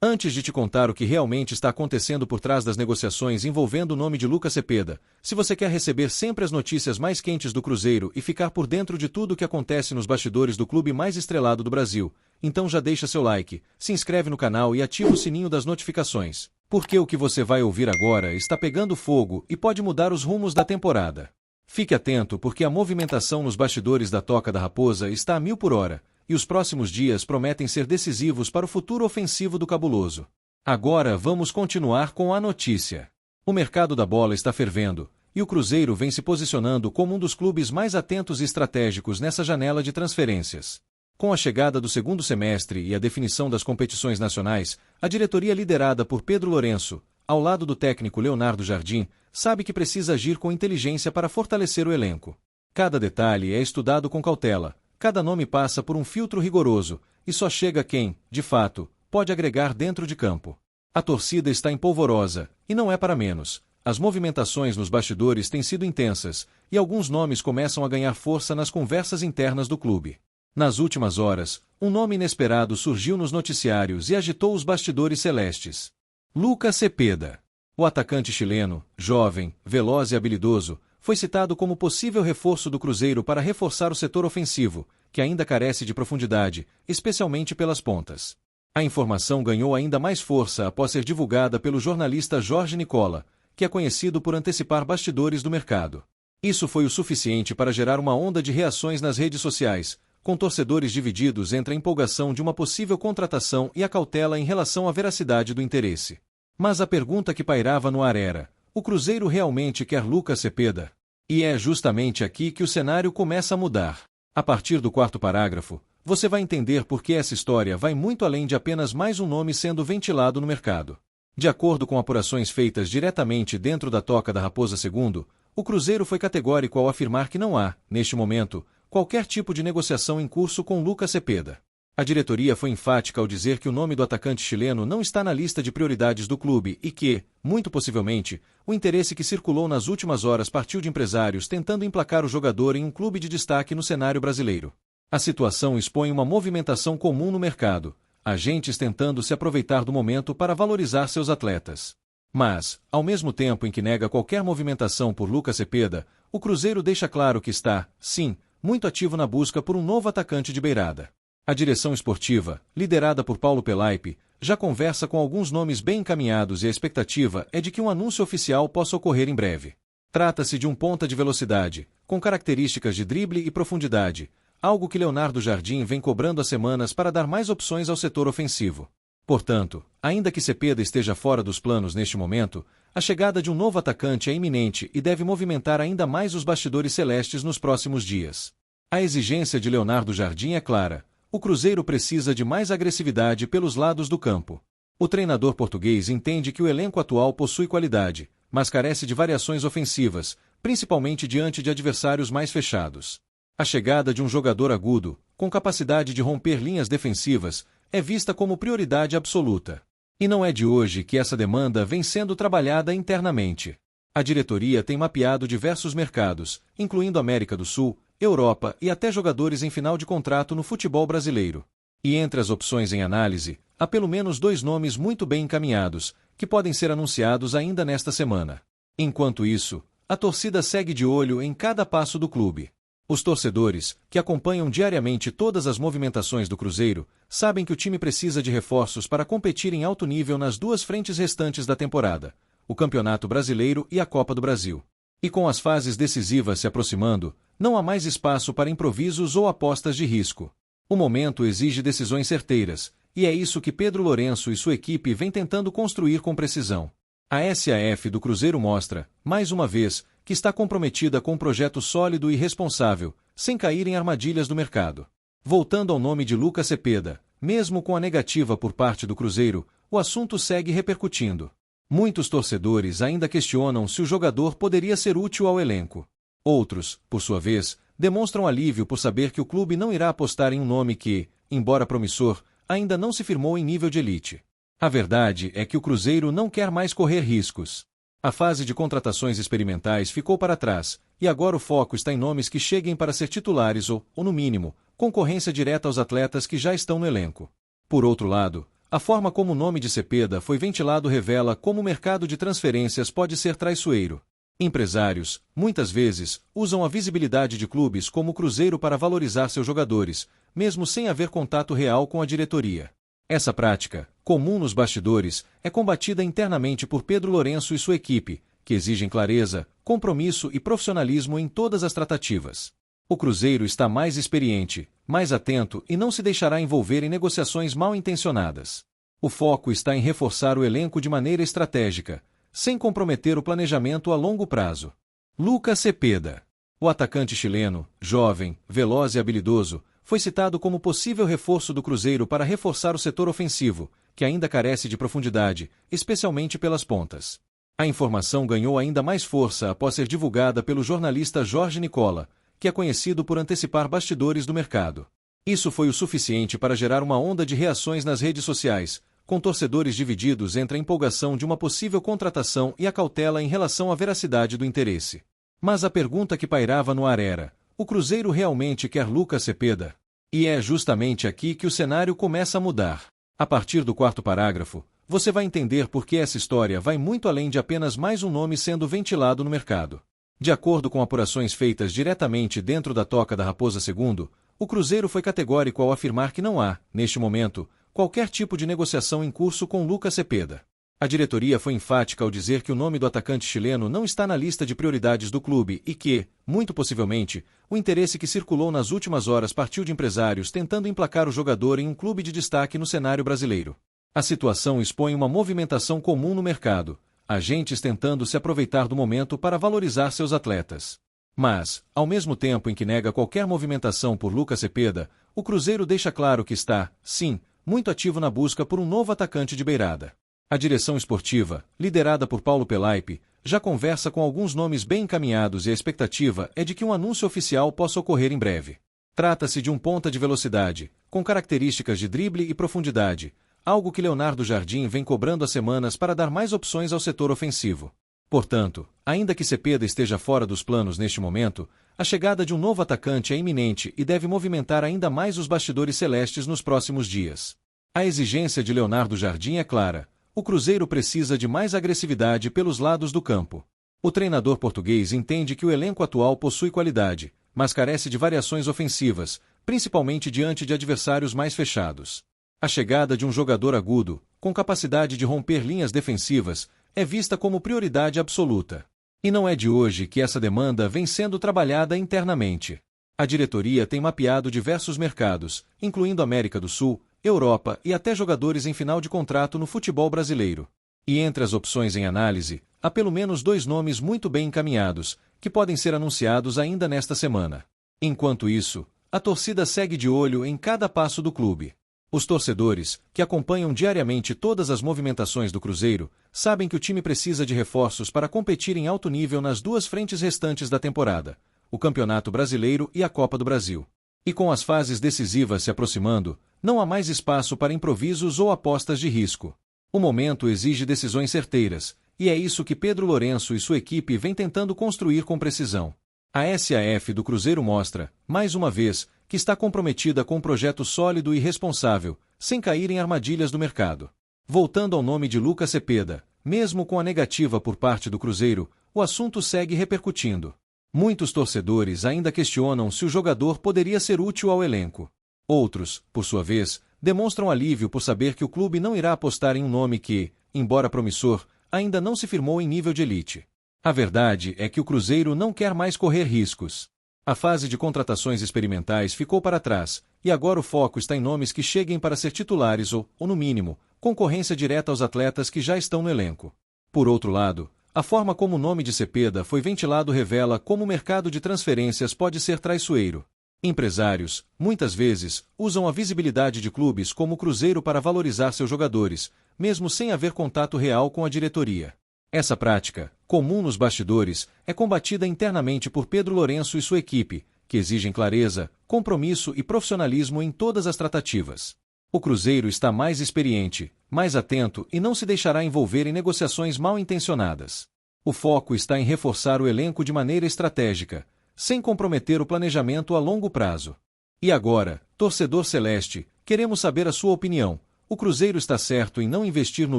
Antes de te contar o que realmente está acontecendo por trás das negociações envolvendo o nome de Lucas Cepeda, se você quer receber sempre as notícias mais quentes do Cruzeiro e ficar por dentro de tudo o que acontece nos bastidores do clube mais estrelado do Brasil, então já deixa seu like, se inscreve no canal e ativa o sininho das notificações, porque o que você vai ouvir agora está pegando fogo e pode mudar os rumos da temporada. Fique atento porque a movimentação nos bastidores da Toca da Raposa está a 1000 por hora, e os próximos dias prometem ser decisivos para o futuro ofensivo do Cabuloso. Agora vamos continuar com a notícia. O mercado da bola está fervendo, e o Cruzeiro vem se posicionando como um dos clubes mais atentos e estratégicos nessa janela de transferências. Com a chegada do segundo semestre e a definição das competições nacionais, a diretoria liderada por Pedro Lourenço, ao lado do técnico Leonardo Jardim, sabe que precisa agir com inteligência para fortalecer o elenco. Cada detalhe é estudado com cautela. Cada nome passa por um filtro rigoroso, e só chega quem, de fato, pode agregar dentro de campo. A torcida está empolvorosa, e não é para menos. As movimentações nos bastidores têm sido intensas, e alguns nomes começam a ganhar força nas conversas internas do clube. Nas últimas horas, um nome inesperado surgiu nos noticiários e agitou os bastidores celestes. Lucas Cepeda. O atacante chileno, jovem, veloz e habilidoso, foi citado como possível reforço do Cruzeiro para reforçar o setor ofensivo, que ainda carece de profundidade, especialmente pelas pontas. A informação ganhou ainda mais força após ser divulgada pelo jornalista Jorge Nicola, que é conhecido por antecipar bastidores do mercado. Isso foi o suficiente para gerar uma onda de reações nas redes sociais, com torcedores divididos entre a empolgação de uma possível contratação e a cautela em relação à veracidade do interesse. Mas a pergunta que pairava no ar era: o Cruzeiro realmente quer Lucas Cepeda? E é justamente aqui que o cenário começa a mudar. A partir do quarto parágrafo, você vai entender por que essa história vai muito além de apenas mais um nome sendo ventilado no mercado. De acordo com apurações feitas diretamente dentro da Toca da Raposa II, o Cruzeiro foi categórico ao afirmar que não há, neste momento, qualquer tipo de negociação em curso com Lucas Cepeda. A diretoria foi enfática ao dizer que o nome do atacante chileno não está na lista de prioridades do clube e que, muito possivelmente, o interesse que circulou nas últimas horas partiu de empresários tentando emplacar o jogador em um clube de destaque no cenário brasileiro. A situação expõe uma movimentação comum no mercado, agentes tentando se aproveitar do momento para valorizar seus atletas. Mas, ao mesmo tempo em que nega qualquer movimentação por Lucas Cepeda, o Cruzeiro deixa claro que está, sim, muito ativo na busca por um novo atacante de beirada. A direção esportiva, liderada por Paulo Pelaipe, já conversa com alguns nomes bem encaminhados e a expectativa é de que um anúncio oficial possa ocorrer em breve. Trata-se de um ponta de velocidade, com características de drible e profundidade, algo que Leonardo Jardim vem cobrando há semanas para dar mais opções ao setor ofensivo. Portanto, ainda que Cepeda esteja fora dos planos neste momento, a chegada de um novo atacante é iminente e deve movimentar ainda mais os bastidores celestes nos próximos dias. A exigência de Leonardo Jardim é clara: o Cruzeiro precisa de mais agressividade pelos lados do campo. O treinador português entende que o elenco atual possui qualidade, mas carece de variações ofensivas, principalmente diante de adversários mais fechados. A chegada de um jogador agudo, com capacidade de romper linhas defensivas, é vista como prioridade absoluta. E não é de hoje que essa demanda vem sendo trabalhada internamente. A diretoria tem mapeado diversos mercados, incluindo América do Sul, Europa e até jogadores em final de contrato no futebol brasileiro. E entre as opções em análise, há pelo menos 2 nomes muito bem encaminhados, que podem ser anunciados ainda nesta semana. Enquanto isso, a torcida segue de olho em cada passo do clube. Os torcedores, que acompanham diariamente todas as movimentações do Cruzeiro, sabem que o time precisa de reforços para competir em alto nível nas 2 frentes restantes da temporada: o Campeonato Brasileiro e a Copa do Brasil. E com as fases decisivas se aproximando, não há mais espaço para improvisos ou apostas de risco. O momento exige decisões certeiras, e é isso que Pedro Lourenço e sua equipe vêm tentando construir com precisão. A SAF do Cruzeiro mostra, mais uma vez, que está comprometida com um projeto sólido e responsável, sem cair em armadilhas do mercado. Voltando ao nome de Lucas Cepeda, mesmo com a negativa por parte do Cruzeiro, o assunto segue repercutindo. Muitos torcedores ainda questionam se o jogador poderia ser útil ao elenco. Outros, por sua vez, demonstram alívio por saber que o clube não irá apostar em um nome que, embora promissor, ainda não se firmou em nível de elite. A verdade é que o Cruzeiro não quer mais correr riscos. A fase de contratações experimentais ficou para trás, e agora o foco está em nomes que cheguem para ser titulares ou, no mínimo, concorrência direta aos atletas que já estão no elenco. Por outro lado, A forma como o nome de Cepeda foi ventilado revela como o mercado de transferências pode ser traiçoeiro. Empresários, muitas vezes, usam a visibilidade de clubes como o Cruzeiro para valorizar seus jogadores, mesmo sem haver contato real com a diretoria. Essa prática, comum nos bastidores, é combatida internamente por Pedro Lourenço e sua equipe, que exigem clareza, compromisso e profissionalismo em todas as tratativas. O Cruzeiro está mais experiente, mais atento e não se deixará envolver em negociações mal intencionadas. O foco está em reforçar o elenco de maneira estratégica, sem comprometer o planejamento a longo prazo. Lucas Cepeda. O atacante chileno, jovem, veloz e habilidoso, foi citado como possível reforço do Cruzeiro para reforçar o setor ofensivo, que ainda carece de profundidade, especialmente pelas pontas. A informação ganhou ainda mais força após ser divulgada pelo jornalista Jorge Nicola, que é conhecido por antecipar bastidores do mercado. Isso foi o suficiente para gerar uma onda de reações nas redes sociais, com torcedores divididos entre a empolgação de uma possível contratação e a cautela em relação à veracidade do interesse. Mas a pergunta que pairava no ar era: o Cruzeiro realmente quer Lucas Cepeda? E é justamente aqui que o cenário começa a mudar. A partir do quarto parágrafo, você vai entender por que essa história vai muito além de apenas mais um nome sendo ventilado no mercado. De acordo com apurações feitas diretamente dentro da Toca da Raposa II, o Cruzeiro foi categórico ao afirmar que não há, neste momento, qualquer tipo de negociação em curso com Lucas Cepeda. A diretoria foi enfática ao dizer que o nome do atacante chileno não está na lista de prioridades do clube e que, muito possivelmente, o interesse que circulou nas últimas horas partiu de empresários tentando emplacar o jogador em um clube de destaque no cenário brasileiro. A situação expõe uma movimentação comum no mercado, agentes tentando se aproveitar do momento para valorizar seus atletas. Mas, ao mesmo tempo em que nega qualquer movimentação por Lucas Cepeda, o Cruzeiro deixa claro que está, sim, muito ativo na busca por um novo atacante de beirada. A direção esportiva, liderada por Paulo Pelaipe, já conversa com alguns nomes bem encaminhados e a expectativa é de que um anúncio oficial possa ocorrer em breve. Trata-se de um ponta de velocidade, com características de drible e profundidade, algo que Leonardo Jardim vem cobrando há semanas para dar mais opções ao setor ofensivo. Portanto, ainda que Cepeda esteja fora dos planos neste momento, a chegada de um novo atacante é iminente e deve movimentar ainda mais os bastidores celestes nos próximos dias. A exigência de Leonardo Jardim é clara: o Cruzeiro precisa de mais agressividade pelos lados do campo. O treinador português entende que o elenco atual possui qualidade, mas carece de variações ofensivas, principalmente diante de adversários mais fechados. A chegada de um jogador agudo, com capacidade de romper linhas defensivas, é vista como prioridade absoluta. E não é de hoje que essa demanda vem sendo trabalhada internamente. A diretoria tem mapeado diversos mercados, incluindo América do Sul, Europa e até jogadores em final de contrato no futebol brasileiro. E entre as opções em análise, há pelo menos 2 nomes muito bem encaminhados, que podem ser anunciados ainda nesta semana. Enquanto isso, a torcida segue de olho em cada passo do clube. Os torcedores, que acompanham diariamente todas as movimentações do Cruzeiro, sabem que o time precisa de reforços para competir em alto nível nas 2 frentes restantes da temporada, o Campeonato Brasileiro e a Copa do Brasil. E com as fases decisivas se aproximando, não há mais espaço para improvisos ou apostas de risco. O momento exige decisões certeiras, e é isso que Pedro Lourenço e sua equipe vêm tentando construir com precisão. A SAF do Cruzeiro mostra, mais uma vez, que está comprometida com um projeto sólido e responsável, sem cair em armadilhas do mercado. Voltando ao nome de Lucas Cepeda, mesmo com a negativa por parte do Cruzeiro, o assunto segue repercutindo. Muitos torcedores ainda questionam se o jogador poderia ser útil ao elenco. Outros, por sua vez, demonstram alívio por saber que o clube não irá apostar em um nome que, embora promissor, ainda não se firmou em nível de elite. A verdade é que o Cruzeiro não quer mais correr riscos. A fase de contratações experimentais ficou para trás, e agora o foco está em nomes que cheguem para ser titulares ou, no mínimo, concorrência direta aos atletas que já estão no elenco. Por outro lado, a forma como o nome de Cepeda foi ventilado revela como o mercado de transferências pode ser traiçoeiro. Empresários, muitas vezes, usam a visibilidade de clubes como o Cruzeiro para valorizar seus jogadores, mesmo sem haver contato real com a diretoria. Essa prática, comum nos bastidores, é combatida internamente por Pedro Lourenço e sua equipe, que exigem clareza, compromisso e profissionalismo em todas as tratativas. O Cruzeiro está mais experiente, mais atento e não se deixará envolver em negociações mal intencionadas. O foco está em reforçar o elenco de maneira estratégica, sem comprometer o planejamento a longo prazo. E agora, torcedor celeste, queremos saber a sua opinião. O Cruzeiro está certo em não investir no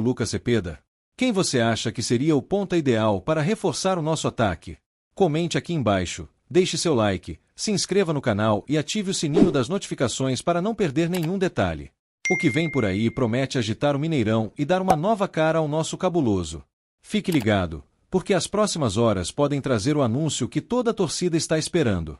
Lucas Cepeda? Quem você acha que seria o ponta ideal para reforçar o nosso ataque? Comente aqui embaixo, deixe seu like, se inscreva no canal e ative o sininho das notificações para não perder nenhum detalhe. O que vem por aí promete agitar o Mineirão e dar uma nova cara ao nosso cabuloso. Fique ligado, porque as próximas horas podem trazer o anúncio que toda a torcida está esperando.